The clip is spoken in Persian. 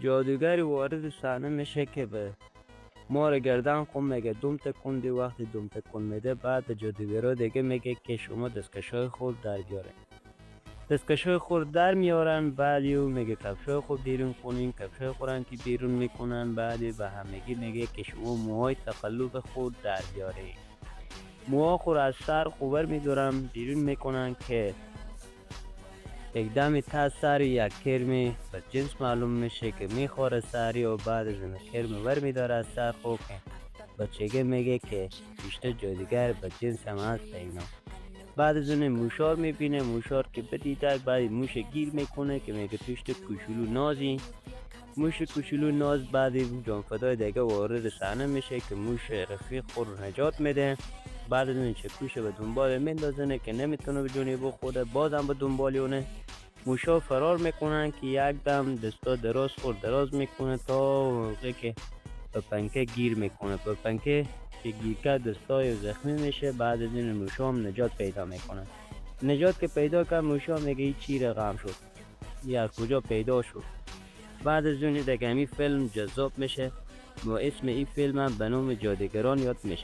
جادوگری وارد صحنه میشه که به مار گردن خون میگه دوم تکون دی. وقتی دوم تکون میده بعد به جادوگرا دیگه میگه که شما دستکشای خود در بیارین. دستکشای خود در میارن. بعدیو میگه کفشای خود بیرون کنین. کفشای خورن که بیرون میکنن. بعدی به همگی میگه که شما موهای تقلب خود در بیارین. موها خود از سر خوبر میدارن بیرون میکنن که یک دمی تا سر یک کرمی به جنس معلوم میشه که میخوره سری و بعد از این کرمی ور میداره از سر خود که بچگه میگه که بیشتر جادوگر به جنس هم هست اینا. بعد از اون موشار میبینه. موشار که بدیدک بعد موش گیر میکنه که میگه توشت کوچولو نازی. موش کوچولو ناز بعد جانفدای دیگه وارد صحنه میشه که موش رفیق خود رو نجات میده. بعد از اون چکوش به دنبال میندازنه که نمیتونه به جونی بخوره. بازم به دنبال اونه. موشا فرار میکنن که یک دم دستا دراز خود دراز میکنه تا موقعی که به پنکه گیر میکنه. به پنکه که گیر کرد دستای زخمی میشه. بعد از این موشا هم نجات پیدا میکنن. نجات که پیدا کرد موشا میگه این چی رقم شد، این از کجا پیدا شد. بعد از اون دیگه همین فیلم جذاب میشه و اسم این فیلم هم به نام جادوگران یاد میشه.